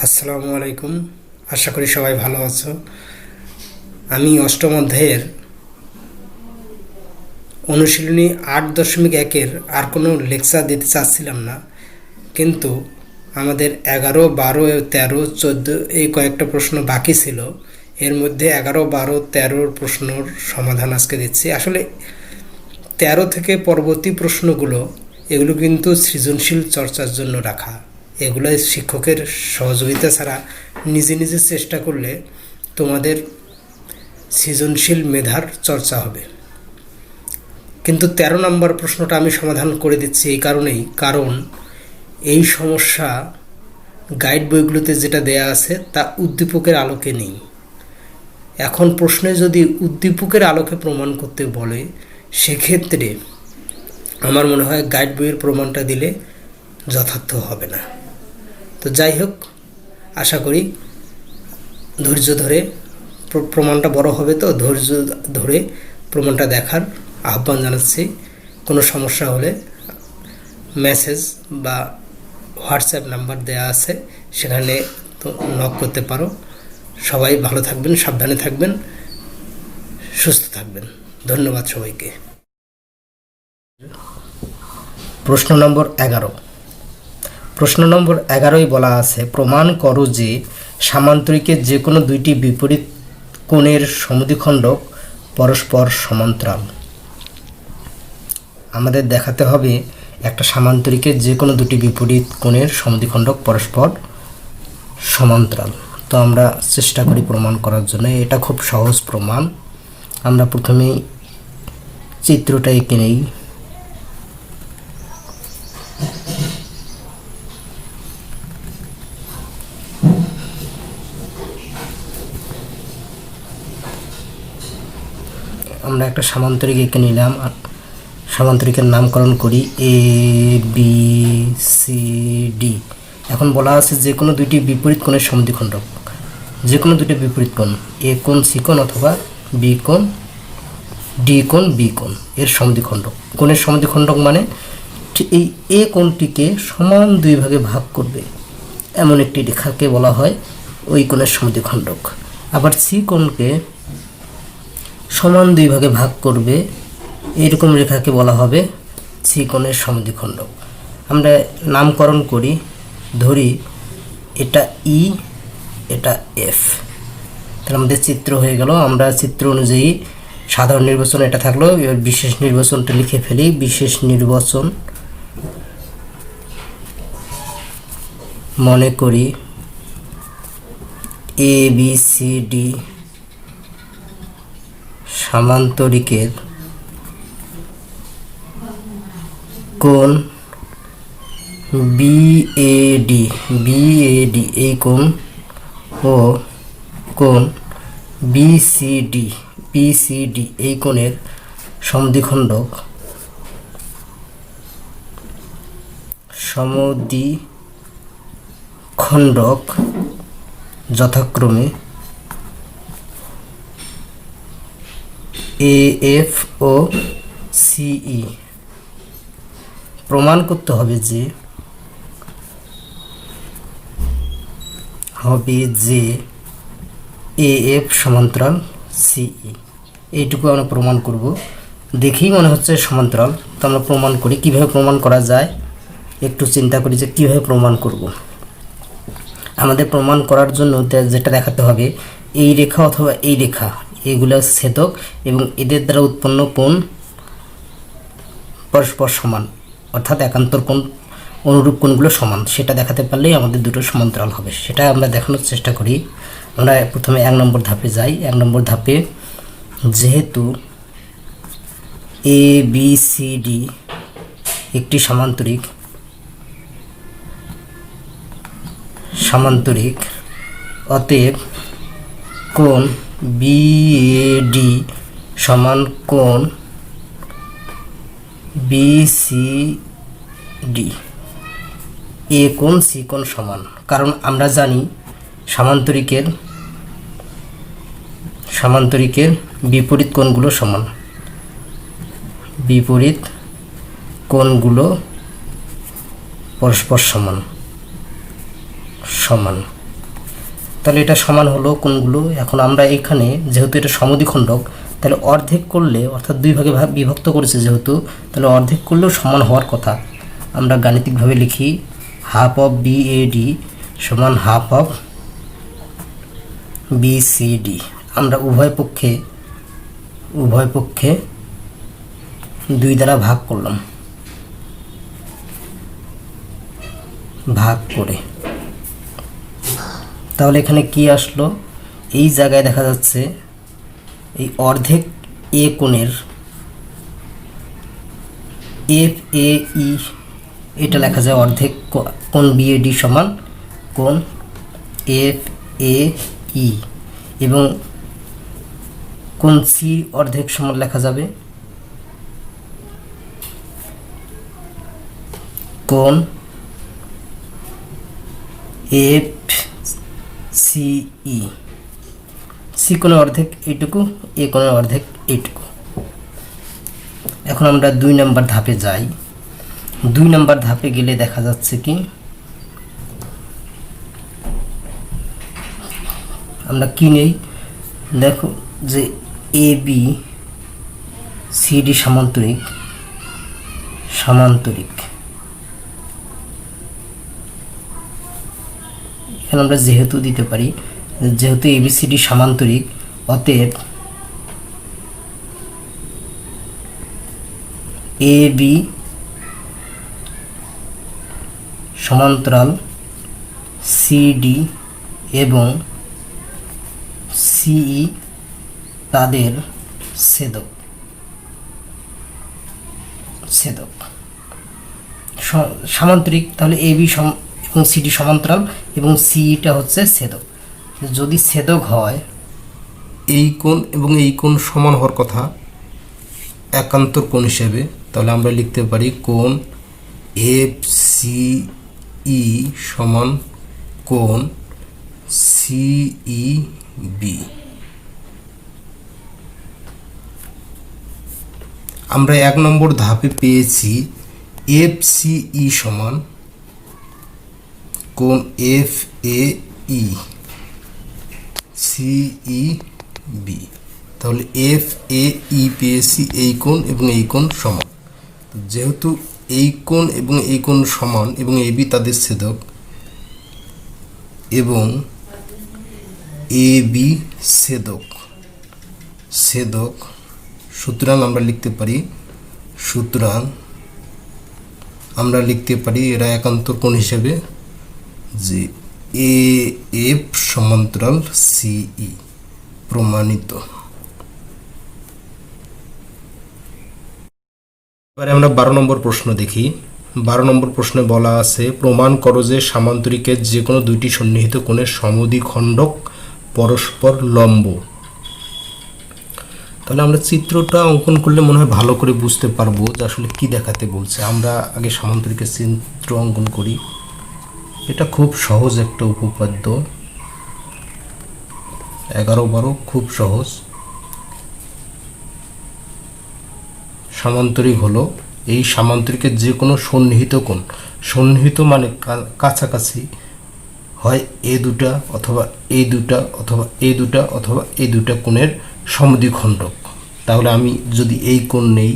আসসালামু আলাইকুম। আশা করি সবাই ভালো আছো। আমি অষ্টম অধ্যায়ের অনুশীলনী ৮.১-এর আর কোনো লেকচার দিতে চাচ্ছিলাম না, কিন্তু আমাদের ১১, ১২, ১৩, ১৪ এই কয়েকটা প্রশ্ন বাকি ছিল। এর মধ্যে ১১, ১২, ১৩ প্রশ্নর সমাধান আজকে দিচ্ছি। আসলে ১৩ থেকে পরবর্তী প্রশ্নগুলো এগুলো কিন্তু সৃজনশীল চর্চার জন্য রাখা। এগুলো শিক্ষকের সহযোগিতা ছাড়া নিজে নিজে চেষ্টা করলে তোমাদের সৃজনশীল মেধার চর্চা হবে। কিন্তু ১৩ নম্বর প্রশ্নটা আমি সমাধান করে দিচ্ছি এই কারণেই, কারণ এই সমস্যা গাইড বইগুলোতে যেটা দেয়া আছে তা উদ্দীপকের আলোকে নেই। এখন প্রশ্নে যদি উদ্দীপকের আলোকে প্রমাণ করতে বলে, সেক্ষেত্রে আমার মনে হয় গাইড বইয়ের প্রমাণটা দিলে যথার্থ হবে না। তো যাই হোক, আশা করি ধৈর্য ধরে প্রমাণটা বড় হবে, তো ধৈর্য ধরে প্রমাণটা দেখার আহ্বান জানাচ্ছি। কোনো সমস্যা হলে মেসেজ বা হোয়াটসঅ্যাপ নাম্বার দেওয়া আছে, সেখানে তো নক করতে পারো। সবাই ভালো থাকবেন, সাবধানে থাকবেন, সুস্থ থাকবেন। ধন্যবাদ সবাইকে। প্রশ্ন নম্বর ১১। প্রশ্ন নম্বর ১১ই বলা আছে, প্রমাণ করো যে সামান্তরিকের যে কোনো দুইটি বিপরীত কোণের সমদ্বিখণ্ডক পরস্পর সমান্তরাল। আমাদের দেখাতে হবে একটা সামান্তরিকের যে কোনো দুটি বিপরীত কোণের সমদ্বিখণ্ডক পরস্পর সমান্তরাল। তো আমরা চেষ্টা করি প্রমাণ করার জন্য। এটা খুব সহজ প্রমাণ। আমরা প্রথমেই চিত্রটা এঁকে নেই। আমরা একটা সামান্তরিক এঁকে নিলাম। সামান্তরিকের নামকরণ করি এ বি সি ডি। এখন বলা আছে যে কোনো দুইটি বিপরীত কোণের সমদ্বিখণ্ডক, যে কোনো দুটি বিপরীত কোণ, এ কোণ সি কোণ অথবা বি কোণ ডি কোণ বি কোণ এর সমদ্বিখণ্ডক। কোণের সমদ্বিখণ্ডক মানে এই এ কোণটিকে সমান দুই ভাগে ভাগ করবে এমন একটি রেখাকে বলা হয় ওই কোণের সমদ্বিখণ্ডক। আবার সি কোণকে সমান দুই ভাগে ভাগ করবে এইরকম রেখাকে বলা হবে সি কোণের সমদ্বিখণ্ডক। আমরা নামকরণ করি, ধরি এটা ই, এটা এফ। তাহলে আমাদের চিত্র হয়ে গেল। আমরা চিত্র অনুযায়ী সাধারণ নির্বাচন এটা থাকলো, এবার বিশেষ নির্বাচনটা লিখে ফেলি। বিশেষ নির্বাচন মনে করি এ বি সি ডি সামান্তরিকের কোণ বিএডি এই কোণ ও কোণ বিসিডি এই কোণের সমদ্বিখণ্ডক যথাক্রমে এ এফ ও সিই। প্রমাণ করতে হবে যে এ এফ সমান্তরাল সিই। এইটুকু আমরা প্রমাণ করব। দেখেই মনে হচ্ছে সমান্তরাল, তো আমরা প্রমাণ করি। কিভাবে প্রমাণ করা যায় একটু চিন্তা করি যে কীভাবে প্রমাণ করব। আমাদের প্রমাণ করার জন্য যেটা দেখাতে হবে, এই রেখা অথবা এই রেখা এগুলো ছেদক এবং এদের দ্বারা উৎপন্ন কোণ পরস্পর সমান, অর্থাৎ একান্তর কোণ, অনুরূপ কোণগুলো সমান। সেটা দেখাতে পারলেই আমাদের দুটো সমান্তরাল হবে। সেটা আমরা দেখানোর চেষ্টা করি। আমরা প্রথমে ১ নম্বর ধাপে যাই। ১ নম্বর ধাপে যেহেতু এ বি সি ডি একটি সামান্তরিক, অতএব কোণ বিএডি সমান কোণ বিসিডি। এ কোণ সি কোণ সমান, কারণ আমরা জানি সামান্তরিকের বিপরীত কোণগুলো সমান। বিপরীত কোণগুলো পরস্পর সমান। তাহলে এটা সমান হলো কোনগুলো। এখন আমরা এখানে যেহেতু এটা সমদ্বিখণ্ডক, তাহলে অর্ধেক করলে, অর্থাৎ দুই ভাগে বিভক্ত করেছে যেহেতু, তাহলে অর্ধেক করলেও সমান হওয়ার কথা। আমরা গাণিতিকভাবে লিখি হাফ অফ বিএডি সমান হাফ অফ বিসিডি। আমরা উভয় পক্ষে 2 দ্বারা ভাগ করলাম, ভাগ করে তাহলে এখানে কি আসলো, এই জায়গায় দেখা যাচ্ছে এই অর্ধেক এ কোণের এফ এ ই, এটা লেখা যায় অর্ধেক কোণ বিএডি সমান কোণ এফ এ ই, এবং কোণ সি অর্ধেক সমান লেখা যাবে কোণ এফ সিই। সি কোণের অর্ধেক এইটুকু, এ কোণের অর্ধেক এইটুকু। এখন আমরা 2 নম্বর ধাপে যাই। 2 নম্বর ধাপে গেলে দেখা যাচ্ছে কি, আমরা কি নেই, দেখো যে এ বি সিডি সমান্তরিক, এখানে আমরা যেহেতু দিতে পারি, যেহেতু এবিসিডি সমান্তরিক, অতএব এ বি সমান্তরাল সিডি এবং সিই তাদের ছেদক। সমান্তরিক, তাহলে এ বি এবং সিডি সমান্তরাল এবং সিইটা হচ্ছে ছেদক। যদি ছেদক হয়, এই কোণ এবং এই কোণ সমান হওয়ার কথা একান্তর কোণ হিসেবে, তাহলে আমরা লিখতে পারি কোণ এফ সি ই সমান কোণ সিই বি। আমরা 1 নম্বর ধাপে পেয়েছি এফ সিই সমান কোণ এফ এ ই সিই বি। তাহলে এফ এ ই পেয়েছি এই কোণ এবং এই কোণ সমান। যেহেতু এই কোণ এবং এই কোণ সমান এবং এ বি তাদের ছেদক এবং এ বি ছেদক, সুতরাং আমরা লিখতে পারি এরা একান্তর কোণ হিসেবে যে এ এফ সমান্তরাল সিই, প্রমাণিত। এবারে আমরা 12 নম্বর প্রশ্ন দেখি। 12 নম্বর প্রশ্নে বলা আছে, প্রমাণ করো যে সামান্তরিকের যে কোনো 2টি সন্নিহিত কোণের সমদ্বিখণ্ডক পরস্পর লম্ব। তাহলে আমরা চিত্রটা অঙ্কন করলে মনে হয় ভালো করে বুঝতে পারবো যে আসলে কি দেখাতে বলছে। আমরা আগে সামান্তরিকের চিত্র অঙ্কন করি। এটা খুব সহজ একটা উপপাদ্য, 11-12 খুব সহজ। সামান্তরিক হলো এই সামান্তরিকের যে কোনো সন্নিহিত কোণ, সন্নিহিত মানে কাছাকাছি, হয় এ দুটা অথবা এই দুটা অথবা এই দুটা অথবা এই দুটা কোণের সমদ্বিখণ্ডক। তাহলে আমি যদি এই কোণ নেই,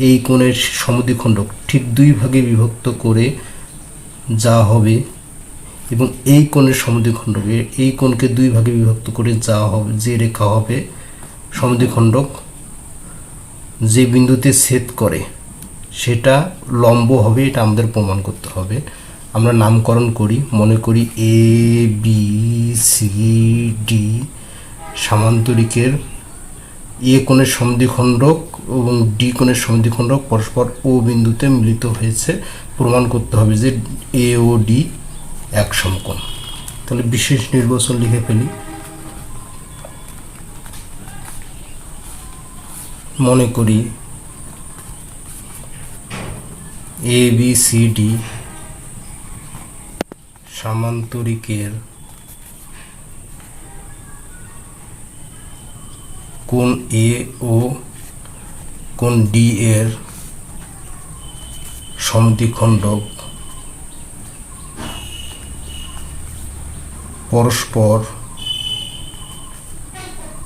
এই কোণের সমদ্বিখণ্ডক ঠিক 2 ভাগে বিভক্ত করে যা হবে, এবং এই কোণের সমদ্বিখণ্ডক, এই কোণকে 2 ভাগে বিভক্ত করে যা হবে, যে রেখা হবে সমদ্বিখণ্ডক যে বিন্দুতে ছেদ করে সেটা লম্ব হবে, এটা আমাদের প্রমাণ করতে হবে। আমরা নামকরণ করি, মনে করি এ বি সি ডি সামান্তরিকের এ কোণের সমদ্বিখণ্ডক এবং ডি কোণের সমদ্বিখণ্ডক পরস্পর ও বিন্দুতে মিলিত হয়েছে। প্রমাণ করতে হবে যে এ ও ডি এক সমকোণ। তাহলে বিশেষ নির্বাচন লিখে ফেলি। মনে করি এ বি সি ডি সামান্তরিকের কোণ এ ও কোণ ডি এর সমদ্বিখণ্ডক পরস্পর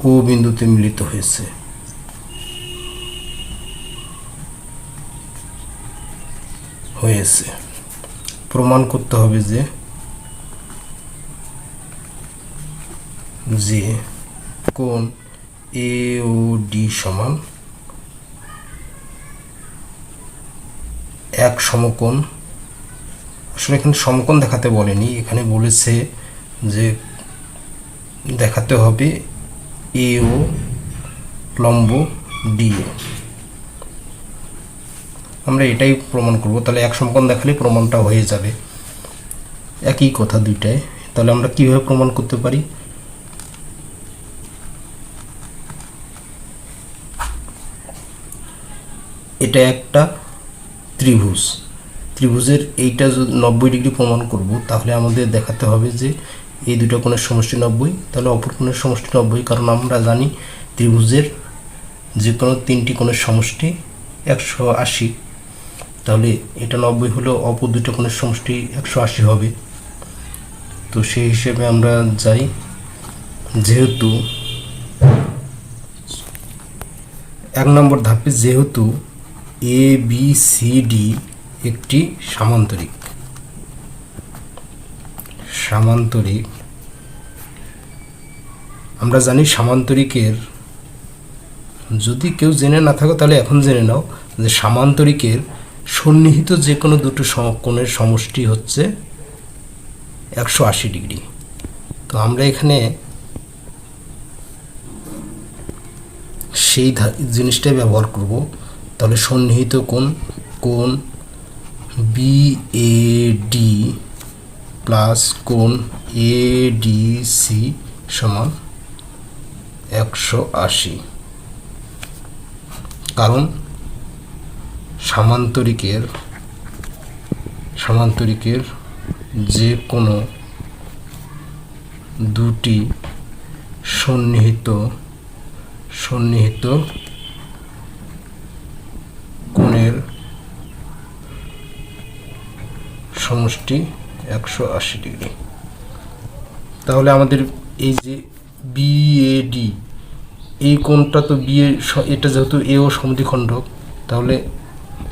ও বিন্দুতে মিলিত হয়েছে। প্রমাণ করতে হবে যে কোণ এ ও ডি সমান এক সমকোণ। আসলে এখানে সমকোণ দেখাতে বলেনি, এখানে বলেছে যে দেখাতে হবে এ ও লম্ব ডি এ। আমরা এটাই প্রমাণ করব। তাহলে এক সমকোণ দেখালে প্রমাণটা হয়ে যাবে, একই কথা দুইটাই। তাহলে আমরা কিভাবে প্রমাণ করতে পারি? এটা একটা ত্রিভুজের এইটা যদি 90 ডিগ্রি প্রমাণ করব, তাহলে আমাদের দেখাতে হবে যে এই দুটো কোণের সমষ্টি 90, তাহলে অপর কোণের সমষ্টি 90, কারণ আমরা জানি ত্রিভুজের যে কোনো তিনটি কোণের সমষ্টি 180। তাহলে এটা 90 হলেও অপর দুটো কোণের সমষ্টি 180 হবে। তো সেই হিসেবে আমরা যাই, যেহেতু 1 নম্বর ধাপে যেহেতু এ বি সি ডি একটি সামান্তরিক, আমরা জানি সামান্তরিকের, যদি কেউ জেনে না থাকো তাহলে এখন জেনে নাও যে সামান্তরিকের সন্নিহিত যে কোনো দুটো কোণের সমষ্টি হচ্ছে 180 ডিগ্রি। তো আমরা এখানে সেই জিনিসটাই ব্যবহার করব। তাহলে সন্নিহিত কোণ বি এ ডি প্লাস কোণ এ ডি সি সমান 180, কারণ সামান্তরিকের যে কোনো দুটি সন্নিহিত কোণের সমষ্টি 180 ডিগ্রি। তাহলে আমাদের এই যে বিএডি, এই কোণটা তো এটা যেহেতু এ ও সমদ্বিখণ্ডক, তাহলে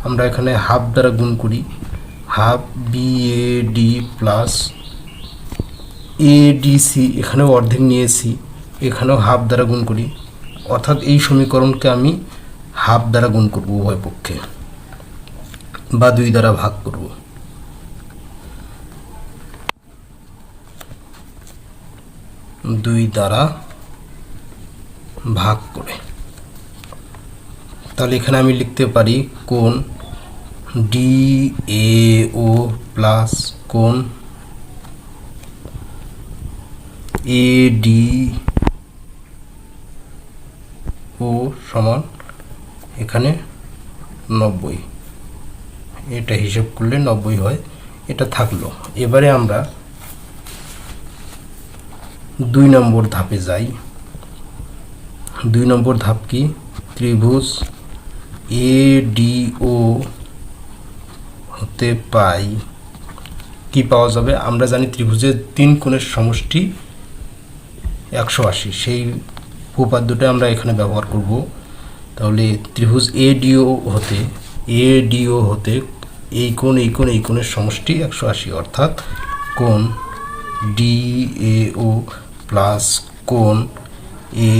আমরা এখানে হাফ দ্বারা গুণ করি, হাফ বিএডি প্লাস এডিসি, এখানেও অর্ধেক নিয়েছি, এখানেও হাফ দ্বারা গুণ করি, অর্থাৎ এই সমীকরণকে আমি হাফ দ্বারা গুণ করব উভয় পক্ষে, বা 2 দ্বারা ভাগ করব। তাহলে এখানে আমি লিখতে পারি কোণ ডি এ ও প্লাস কোণ এ ডি ও সমান এখানে 90। এটা হিসাব করলে 90 হয়, এটা থাকলো। এবারে আমরা 2 নম্বর ধাপে যাই। 2 নম্বর ধাপ কি? ত্রিভুজ এ ডি ও হতে পাই কি পাওয়া যাবে? আমরা জানি ত্রিভুজের 3 কোণের সমষ্টি 180, সেই উপপাদ্যটা আমরা এখানে ব্যবহার করব। তাহলে ত্রিভুজ এ ডি ও হতে এই কোণের সমষ্টি 180, অর্থাৎ কোণ ডি এ ও প্লাস কোণ এ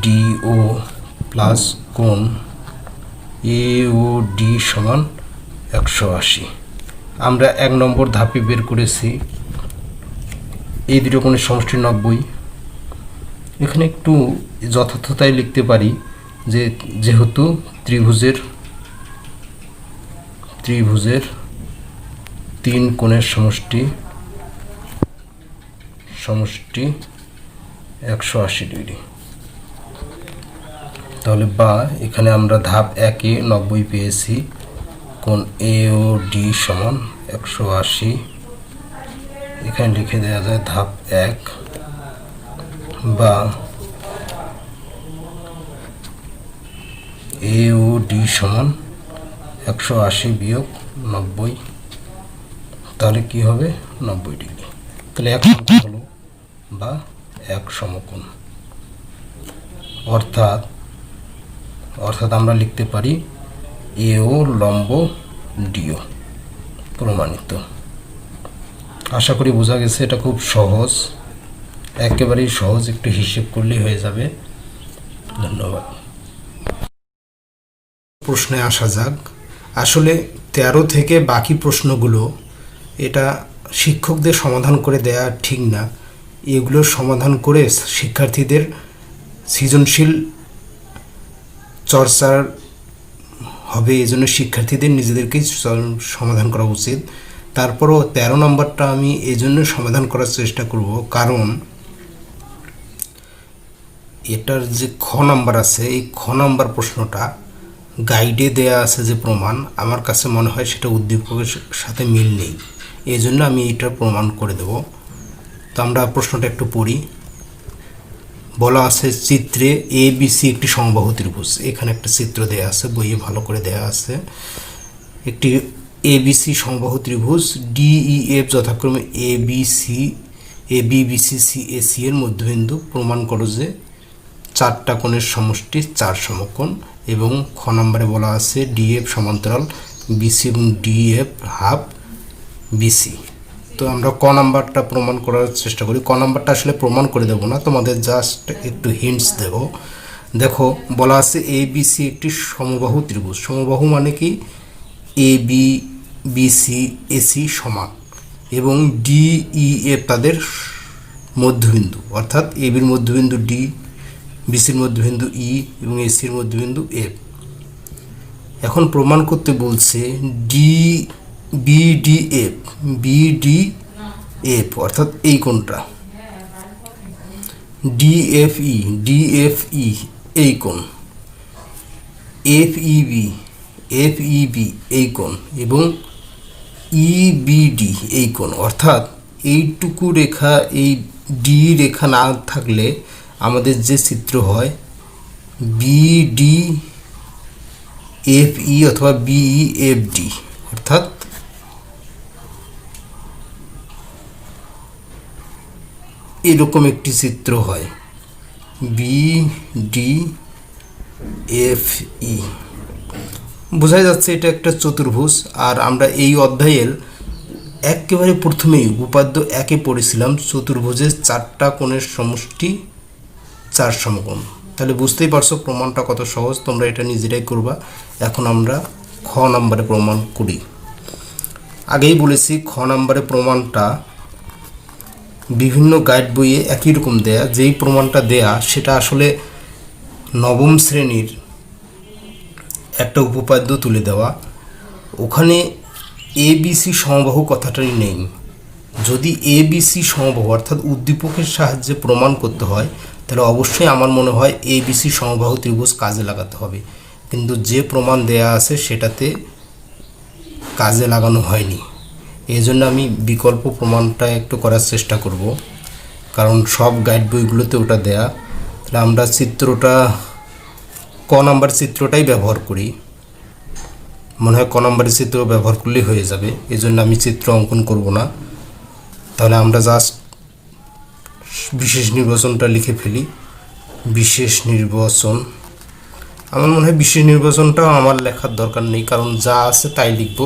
ডি ও প্লাস কোণ এ ও ডি সমান 180। আমরা 1 নম্বর ধাপে বের করেছি এই দুটো কোণের সমষ্টি 90। এখানে একটু যথার্থতায় লিখতে পারি যে যেহেতু ত্রিভুজের 3 কোণের সমষ্টি 180 ডিগ্রি, তাহলে বা এখানে আমরা ধাপ 1-এ 90 পেয়েছি, কোণ এ ও ডি সমান 180। এখানে লিখে দেওয়া যায় ধাপ 1, বা এ ও ডি সমান 180 বিয়োগ 90, তাহলে কি হবে? 90 ডিগ্রি। তাহলে এক সমকোণ হলো বা এক সমকোণ। অর্থাৎ অর্থাৎ আমরা লিখতে পারি এও লম্ব ডিও প্রমাণিত। আশা করি বোঝা গেছে। এটা খুব সহজ, একেবারেই সহজ, একটু হিসেব করলেই হয়ে যাবে। ধন্যবাদ। প্রশ্নে আসা যাক। আসলে 13 থেকে বাকি প্রশ্নগুলো এটা শিক্ষকদের সমাধান করে দেয়া ঠিক না, এগুলোর সমাধান করে শিক্ষার্থীদের সৃজনশীল চর্চার হবে, এই জন্য শিক্ষার্থীদের নিজেদেরকেই সমাধান করা উচিত। তারপরও 13 নম্বরটা আমি এই জন্য সমাধান করার চেষ্টা করব, কারণ এটার যে খ নাম্বার আছে, এই খ নাম্বার প্রশ্নটা গাইডে দেয়া আছে যে প্রমাণ, আমার কাছে মনে হয় সেটা উদ্দীপকের সাথে মিল নেই, এই জন্য আমি এটা প্রমাণ করে দেব। তো আমরা প্রশ্নটা একটু পড়ি। বলা আছে চিত্রে এ বি সি একটি সমবাহু ত্রিভুজ। এখানে একটা চিত্র দেয়া আছে, বইয়ে ভালো করে দেয়া আছে। একটি এ বি সি সমবাহু ত্রিভুজ ডিই এফ যথাক্রমে A B C A B B C C A C এর মধ্যবিন্দু। প্রমাণ করো যে 4টা কোণের সমষ্টি 4 সমকোণ। এবং খ নম্বরে বলা আছে ডিএফ সমান্তরাল বিসি এবং ডিএফ হাফ বিসি। তো আমরা ক নাম্বারটা প্রমাণ করার চেষ্টা করি। ক নাম্বারটা আসলে প্রমাণ করে দেব না, তোমাদের জাস্ট একটু হিন্টস দেব। দেখো বলা আছে এ বি সি একটি সমবাহু ত্রিভুজ। সমবাহু মানে কি? এ বি বি সি এসি সমান এবং ডিই এফ তাদের মধ্যবিন্দু, অর্থাৎ এ বির মধ্যবিন্দু ডি, বিসির মধ্যবিন্দু ই এবং এসির মধ্যবিন্দু এফ। এখন প্রমাণ করতে বলছে ডি বিডিএফ, বিডিএফ অর্থাৎ এই কোণটা, ডিএফই, ডিএফই এই কোণ, এফইবি, এফইবি এই কোণ এবং ইবিডি এই কোণ। অর্থাৎ এইটুকু রেখা, এই ডি রেখা না থাকলে আমাদের যে চিত্র হয় বিডি এফই অথবা বিইএফডি, অর্থাৎ এরকম একটি চিত্র হয় বিডিএফই। বোঝাই যাচ্ছে এটা একটা চতুর্ভুজ। আর আমরা এই অধ্যায়ের একেবারে প্রথমেই উপাদ্য একে পড়েছিলাম চতুর্ভুজের 4টা কোণের সমষ্টি 4 সমকোণ। তাহলে বুঝতেই পারছো প্রমাণটা কত সহজ, তোমরা এটা নিজেরাই করবা। এখন আমরা খ নম্বরে প্রমাণ করি। আগেই বলেছি খ নম্বরে প্রমাণটা বিভিন্ন গাইড বইয়ে একই রকম দেয়া। যেই প্রমাণটা দেয়া সেটা আসলে 9ম শ্রেণীর একটা উপপাদ্য তুলে দেওয়া। ওখানে এবিসি সমবাহু কথাটাই নেই। যদি এবিসি সমবাহু অর্থাৎ উদ্দীপকের সাহায্যে প্রমাণ করতে হয়, তাহলে অবশ্যই আমার মনে হয় এবিসি সমবাহু ত্রিভুজ কাজে লাগাতে হবে। কিন্তু যে প্রমাণ দেয়া আছে সেটাতে কাজে লাগানো হয়নি, এই জন্য আমি বিকল্প প্রমাণটা একটু করার চেষ্টা করব, কারণ সব গাইড বইগুলোতে ওটা দেয়া। তাহলে আমরা চিত্রটা ক নাম্বার চিত্রটাই ব্যবহার করি। মনে হয় ক নাম্বারের চিত্র ব্যবহার করলেই হয়ে যাবে, এই জন্য আমি চিত্র অঙ্কন করব না। তাহলে আমরা জাস্ট বিশেষ নির্বাচনটা লিখে ফেলি। বিশেষ নির্বাচন, আমার মনে হয় বিশেষ নির্বাচনটাও আমার লেখার দরকার নেই, কারণ যা আছে তাই লিখব।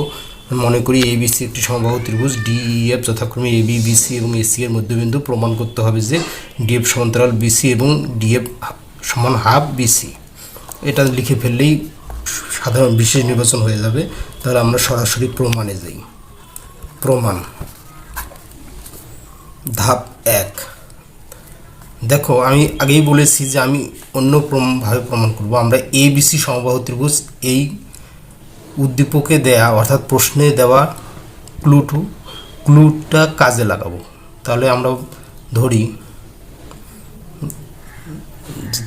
মনে করি এবিসি একটি সমবাহু ত্রিভুজ ডিইএফ যথাক্রমে এবি বিসি এবং এসি এর মধ্যবিন্দু। প্রমাণ করতে হবে যে ডিএফ সমান্তরাল বিসি এবং ডিএফ সমান হাফ বিসি। এটা লিখে ফেললেই সাধারণ বিশেষ নির্বাচন হয়ে যাবে। তাহলে আমরা সরাসরি প্রমাণে যাই। প্রমাণ ধাপ 1। দেখো আমি আগেই বলেছি যে আমি অন্য ভাবে প্রমাণ করব। আমরা এবিসি সমবাহু ত্রিভুজ এই উদ্দীপকে দেয়া অর্থাৎ প্রশ্নে দেওয়া ক্লুটা কাজে লাগাবো। তাহলে আমরা ধরি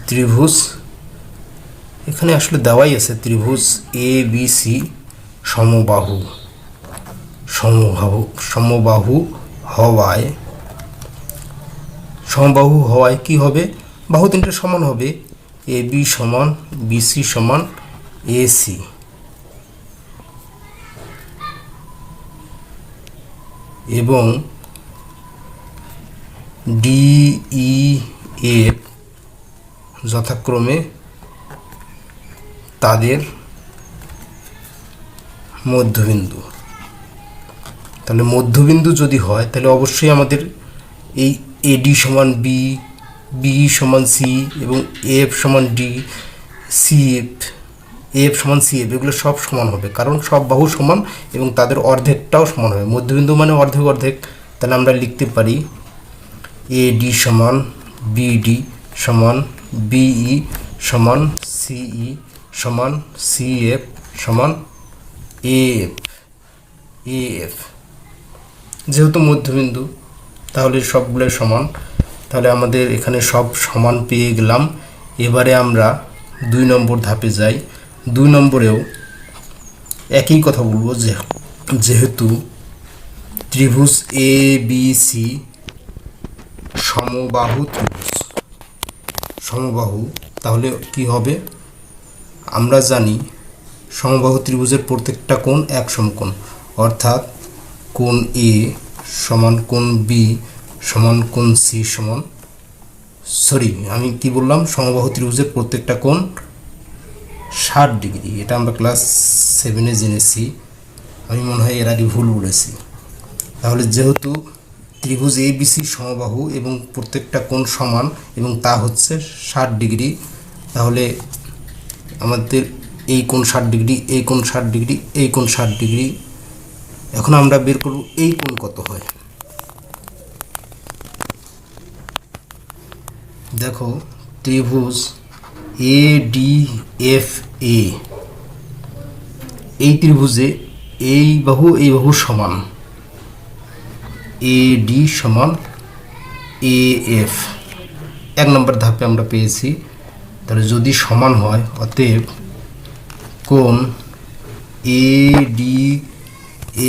ত্রিভুজ, এখানে আসলে দেওয়াই আছে ত্রিভুজ এ বি সি সমবাহু হওয়ায় কি হবে? বাহু তিনটে সমান হবে, এ বি সমান বিসি সমান এসি এবং ডিইএফ যথাক্রমে তাদের মধ্যবিন্দু। তাহলে মধ্যবিন্দু যদি হয় তাহলে অবশ্যই আমাদের এই এডি সমান বি, বি সমান সি এবং এফ সমান ডি, এফ সমান সি এফ, এগুলো সব সমান হবে, কারণ সব বাহু সমান এবং তাদের অর্ধেকটাও সমান হবে। মধ্যবিন্দু মানে অর্ধেক অর্ধেক। তাহলে আমরা লিখতে পারি এডি সমান বিডি সমান বিই সমান সিই সমান সিএফ সমান এএফ। যেহেতু মধ্যবিন্দু তাহলে সবগুলো সমান। তাহলে আমাদের এখানে সব সমান পেয়ে গেলাম। এবারে আমরা 2 নম্বর ধাপে যাই। 2 নম্বরেও একই কথা বলবো, যেহেতু ত্রিভুজ এ বি সি সমবাহু ত্রিভুজ, তাহলে কি হবে? আমরা জানি সমবাহু ত্রিভুজের প্রত্যেকটা কোণ এক সমকোণ, অর্থাৎ কোণ এ সমান কোণ বি সমান কোণ সি সমান, আমি কি বললাম, সমবাহু ত্রিভুজের প্রত্যেকটা কোণ 60 ডিগ্রি। এটা আমরা ক্লাস 7-এ জেনেছি। আমি মনে হয় এর আগে ভুল বলেছি। তাহলে যেহেতু ত্রিভুজ এ বি সি সমবাহু এবং প্রত্যেকটা কোণ সমান এবং তা হচ্ছে 60 ডিগ্রি, তাহলে আমাদের এই কোণ 60 ডিগ্রি, এই কোণ 60 ডিগ্রি, এই কোণ 60 ডিগ্রি। এখন আমরা বের করব এই কোণ কত হয়। দেখো, ত্রিভুজ এ ডি এফ এ, এই ত্রিভুজে এই বাহু সমান, এ ডি সমান এ এফ। 1 নম্বর ধাপে আমরা পেয়েছি। তাহলে যদি সমান হয়, অতএব কোণ এ ডি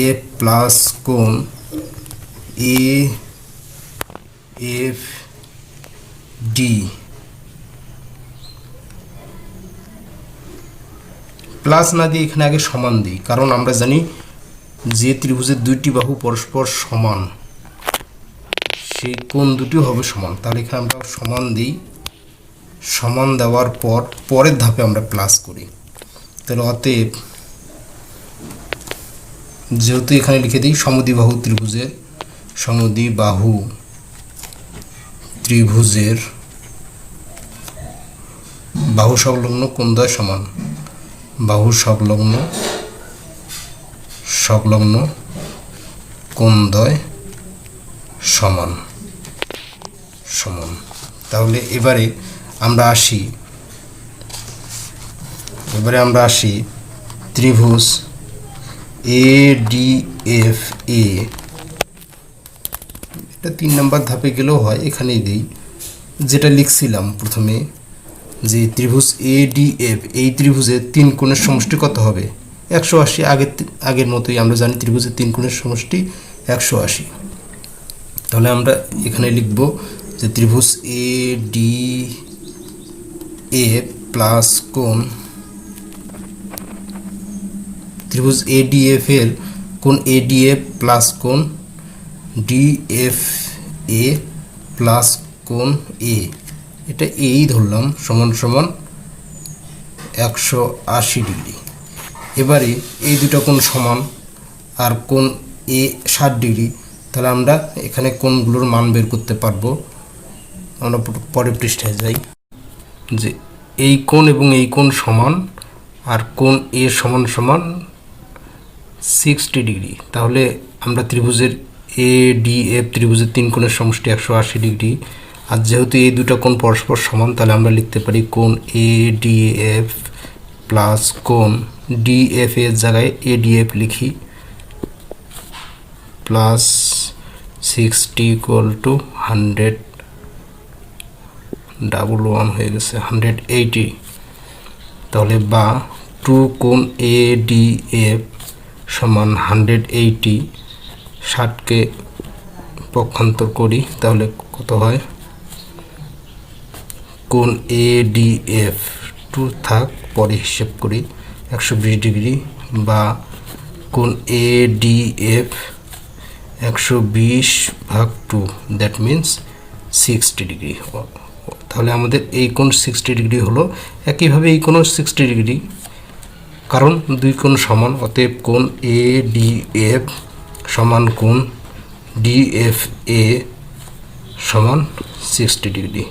এফ প্লাস কোণ এ এফ ডি প্লাস না দিয়ে এখানে আগে সমান দিই, কারণ আমরা জানি যে ত্রিভুজের 2টি বাহু পরস্পর সমান সেই কোণ দুটিও হবে সমান। তাহলে এখানে আমরা সমান দিই। সমান দেওয়ার পর পরের ধাপে আমরা প্লাস করি। তাহলে অতএব যেহেতু এখানে লিখে দিই সমদ্বিবাহু ত্রিভুজের বাহু সংলগ্ন কোণদ্বয় সমান, বাহু সংলগ্ন কোণদ্বয় সমান। তাহলে এবারে আমরা আসি ত্রিভুজ এ ডি এফ এ। এটা 3 নম্বর ধাপে গেলেও হয়, এখানেই দিই। যেটা লিখছিলাম প্রথমে, যে ত্রিভুজ এ ডি এফ, এই ত্রিভুজের 3 কোণের সমষ্টি কত হবে? 180। আগের মতোই আমরা জানি ত্রিভুজের 3 কোণের সমষ্টি 180। তাহলে আমরা এখানে লিখব যে ত্রিভুজ এ ডি এফ প্লাস কোণ, ত্রিভুজ এ ডি এফ এর কোণ এ ডি এফ প্লাস কোণ ডি এফ এ প্লাস কোণ এ, এটা এই ধরলাম, সমান 180 ডিগ্রি। এবারে এই দুটো কোণ সমান আর কোণ এ 60 ডিগ্রি। তাহলে আমরা এখানে কোণগুলোর মান বের করতে পারবো। আমরা পরের পৃষ্ঠায় যাই। যে এই কোণ এবং এই কোণ সমান আর কোণ এ সমান 60 ডিগ্রি। তাহলে আমরা ত্রিভুজের এ ডি এফ ত্রিভুজের 3 কোণের সমষ্টি 180 ডিগ্রি। আর যেহেতু এই দুটো কোণ পরস্পর সমান, তাহলে আমরা লিখতে পারি কোণ এ ডি এফ প্লাস কোণ ডি এফ এর জায়গায় এ ডি এফ লিখি, প্লাস 60 = 100, 11 হয়ে গেছে 180। তাহলে বা 2 কোণ এ ডি এফ সমান 180। 60কে পক্ষান্তর করি, তাহলে কত হয়? কোণ এ ডি এফ 2 থাক, পরে হিসেব করি, 120 ডিগ্রি, বা কোণ A D F 120/2, that means 60 degree. তাহলে আমাদের এই কোণ 60 ডিগ্রি হলো। একইভাবে এই কোণও 60 ডিগ্রি, কারণ দুই কোণ সমান, অতএব কোণ এ ডি এফ সমান কোণ ডি এফ এ সমান 60 ডিগ্রি।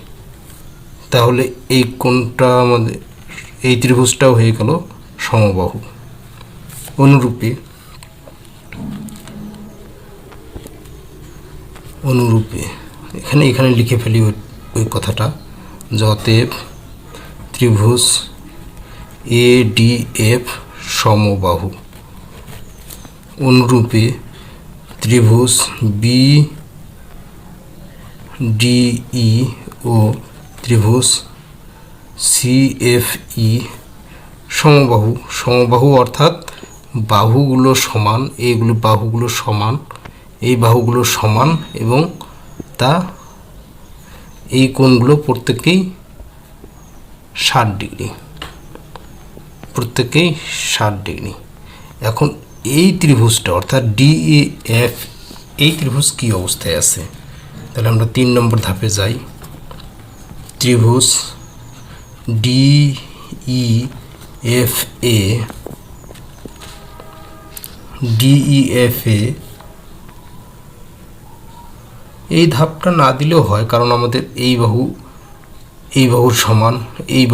তাহলে এই কোণটা আমাদের, এই ত্রিভুজটাও হয়ে গেল সমবাহু। অনুরূপে এখানে লিখে ফেলি ওই কথাটা, অতএব ত্রিভুজ এ ডি এফ সমবাহু। অনুরূপে ত্রিভুজ বি ডিই ও ত্রিভুজ সিএফই সমবাহু। সমবাহু অর্থাৎ বাহুগুলো সমান, এইগুলো বাহুগুলো সমান, এই বাহুগুলো সমান এবং তা এই কোণগুলো প্রত্যেকেই 60 ডিগ্রি, প্রত্যেকেই 60 ডিগ্রি। এখন এই ত্রিভুজটা অর্থাৎ ডিইএফ, এই ত্রিভুজ কী অবস্থায় আছে? তাহলে আমরা 3 নম্বর ধাপে যাই। ত্রিভুজ ডিইএফএ এই ধাপটা না দিলেও হয়, কারণ আমাদের এই বাহুর সমান, এই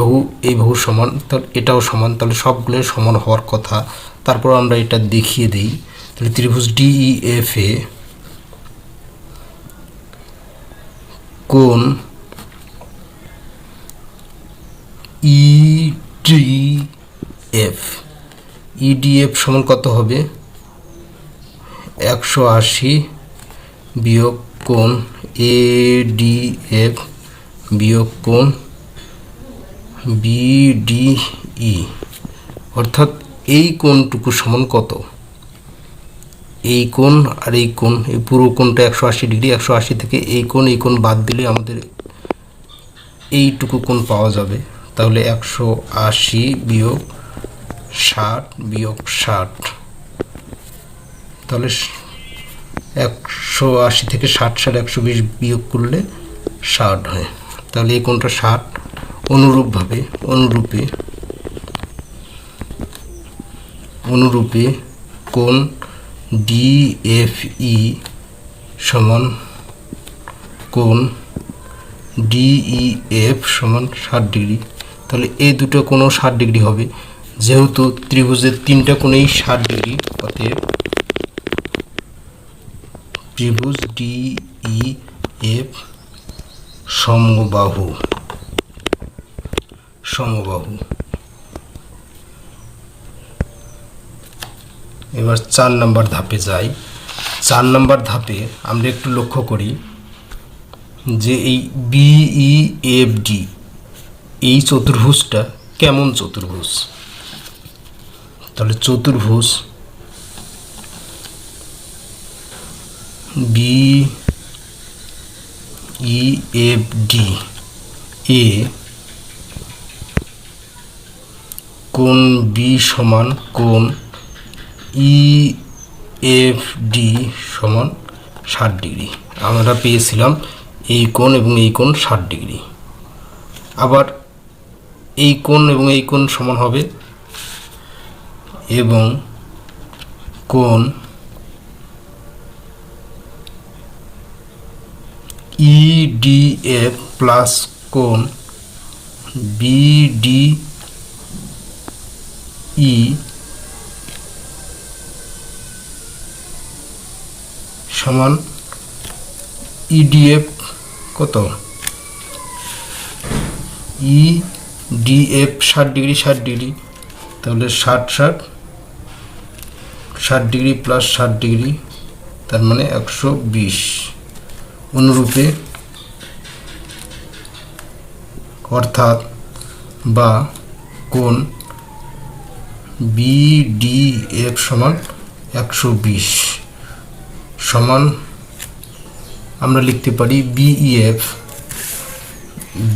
বাহুর সমান, তাহলে এটাও সমান, তাহলে সবগুলো সমান হওয়ার কথা। তারপর আমরা এটা দেখিয়ে দিই। তাহলে ত্রিভুজ ডিইএফএ কোণ ইডিএফ সমান কত হবে? 180 বিয়োগ কোণ এডিএফ বিয়োগ কোণ বিডিই, অর্থাৎ এই কোণটুকু সমান কত? এই কোণ আর এই কোণ, এই পুরো কোণটা 180 ডিগ্রি। 180 থেকে এই কোণ বাদ দিলে আমাদের এইটুকু কোণ পাওয়া যাবে। তাহলে 180 বিয়োগ 60 বিয়োগ 60, তাহলে 180 থেকে 60 সালে 120 বিয়োগ করলে 60 হয়। তাহলে এই কোণটা 60। অনুরূপে কোণ ডিএফই সমান কোণ ডিইএফ সমান 60 ডিগ্রি। তাহলে এই দুটো কোণও 60 ডিগ্রি হবে, যেহেতু ত্রিভুজের 3টা কোণেই 60 ডিগ্রি। অতএব ত্রিভুজ ডিইএফ সমবাহু। এবার 4 নম্বর ধাপে যাই। 4 নম্বর ধাপে আমরা একটু লক্ষ্য করি যে এই বিইএফডি এই চতুর্ভুজটা কেমন চতুর্ভুজ। তাহলে চতুর্ভুজ বিইএফডি এ কোণ বি সমান কোণ ইএফডি সমান 60 ডিগ্রি। আমরা পেয়েছিলাম এই কোণ এবং এই কোণ 60 ডিগ্রি। আবার এই কোণ এবং এই কোণ সমান হবে, এবং কোণ ইডিএফ প্লাস কোণ বিডিই সমান ইডিএফ কত? ইডিএফ 60 ডিগ্রি 60 ডিগ্রি, তাহলে 60 ডিগ্রি প্লাস 60 ডিগ্রি, তার মানে 120। অনুরূপে অর্থাৎ বা কোণ বিডিএফ সমান 120 সমান আমরা লিখতে পারি বিইএফ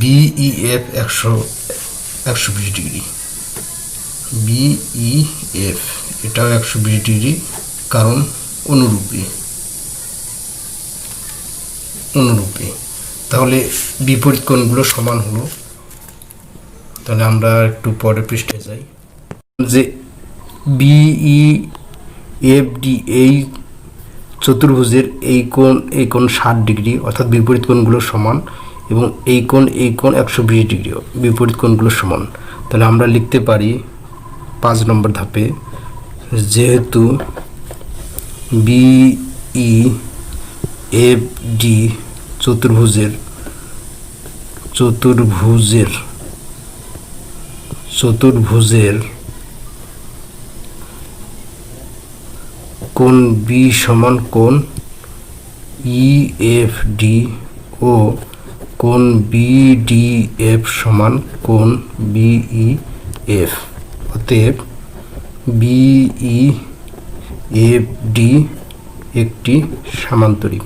120 ডিগ্রি। বিইএফ এটাও 120 ডিগ্রি, কারণ অনুরূপে। তাহলে বিপরীত কোণগুলো সমান হলো। তাহলে আমরা একটু পরের পৃষ্ঠায় যাই। যে বিই এফ ডি এই চতুর্ভুজের এই কোণ 60 ডিগ্রি, অর্থাৎ বিপরীত কোণগুলো সমান, এবং এই কোণ 120 ডিগ্রি, বিপরীত কোণগুলো সমান। তাহলে আমরা লিখতে পারি 5 নম্বর ধাপে, যেহেতু বিই এফ ডি চতুর্ভুজের কোণ বি সমান কোণ ইএফডি ও কোণ বিডিএফ সমান কোণ বিইএফ। অতএব বিইএফডি একটি সামান্তরিক,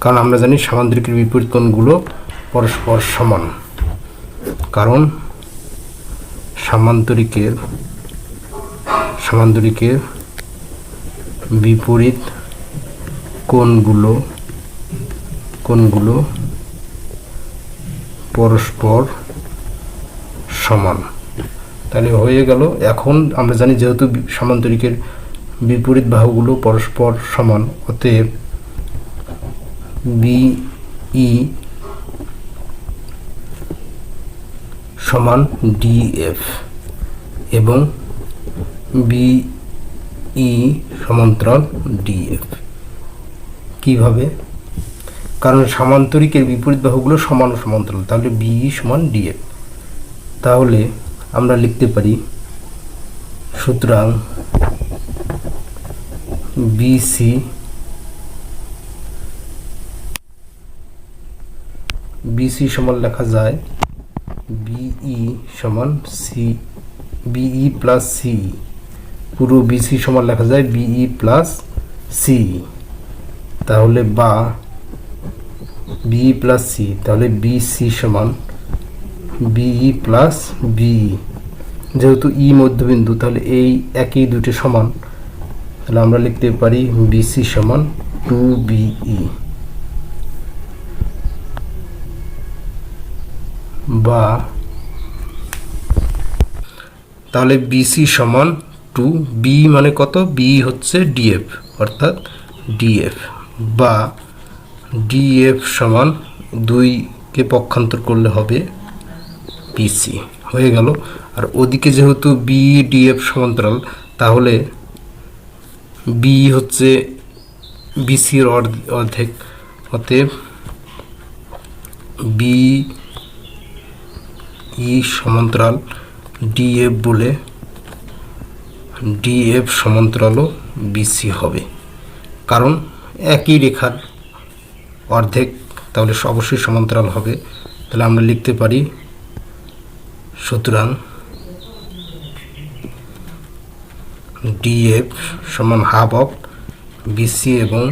কারণ আমরা জানি সামান্তরিকের বিপরীত কোণগুলো পরস্পর সমান, কারণ সামান্তরিকের বিপরীত কোণগুলো পরস্পর সমান। তাহলে হয়ে গেল। এখন আমরা জানি যেহেতু সামান্তরিকের বিপরীত বাহুগুলো পরস্পর সমান, অতএব বিই সমান ডিএফ এবং বিই সমান্তরাল ডিএফ। কিভাবে? কারণ সামান্তরিকের বিপরীত বাহুগুলো সমান ও সমান্তরাল, তাহলে বিই সমান ডিএফ। তাহলে আমরা লিখতে পারি, সুতরাং বিসি সমান লেখা যায় বিই সমান সি, বিই প্লাস সি, পুরো বিসি সমান লেখা যায় বিই প্লাস সি। তাহলে বা বিই প্লাস সি, তাহলে বিসি সমান বিই প্লাস বিই। যেহেতু ই মধ্যবিন্দু, তাহলে এই একই দুটি সমান, তাহলে আমরা লিখতে পারি বিসি সমান 2বিই, বা তাহলে বিসি সমান 2, বি মানে কত? বি হচ্ছে ডিএফ, অর্থাৎ ডিএফ, বা ডিএফ সমান 2কে পক্ষান্তর করলে হবে বিসি। হয়ে গেল। আর ওদিকে যেহেতু বিডিএফ সমান্তরাল, তাহলে বি হচ্ছে বিসির অর্ধেক, অতএব বিই সমান্তরাল ডিএফ বলে ডিএফ সমান্তরালও বিসি হবে, কারণ একই রেখার অর্ধেক, তাহলে অবশ্যই সমান্তরাল হবে। তাহলে আমরা লিখতে পারি, সুতরাং ডিএফ সমান হাফ অফ বিসি এবং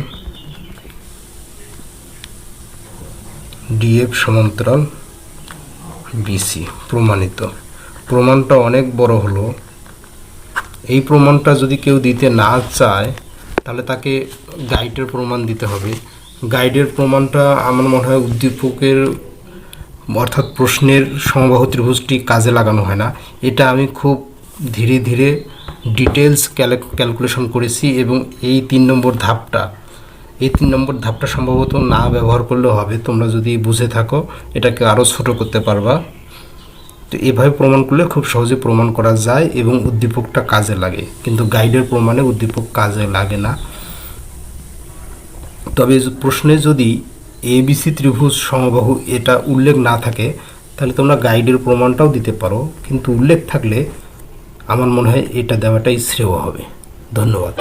ডিএফ সমান্তরাল বিসি। প্রমাণিত। প্রমাণটা অনেক বড় হলো। এই প্রমাণটা যদি কেউ দিতে না চায়, তাহলে তাকে গাইডের প্রমাণ দিতে হবে। গাইডের প্রমাণটা আমার মনে হয় উদ্দীপকের অর্থাৎ প্রশ্নের সমবাহু ত্রিভুজটি কাজে লাগানো হয় না। এটা আমি খুব ধীরে ধীরে ডিটেলস ক্যালকুলেশন করেছি, এবং এই 3 নম্বর ধাপটা সম্ভবত না ব্যবহার করলেও হবে। তোমরা যদি বুঝে থাকো, এটাকে আরও ছোট করতে পারবা। তো এভাবে প্রমাণ করলে খুব সহজে প্রমাণ করা যায় এবং উদ্দীপকটা কাজে লাগে, কিন্তু গাইডের প্রমাণে উদ্দীপক কাজে লাগে না। তবে প্রশ্নে যদি এবিসি ত্রিভুজ সমবাহু এটা উল্লেখ না থাকে, তাহলে তোমরা গাইডের প্রমাণটাও দিতে পারো, কিন্তু উল্লেখ থাকলে আমার মনে হয় এটা দেওয়াটাই শ্রেয় হবে। ধন্যবাদ।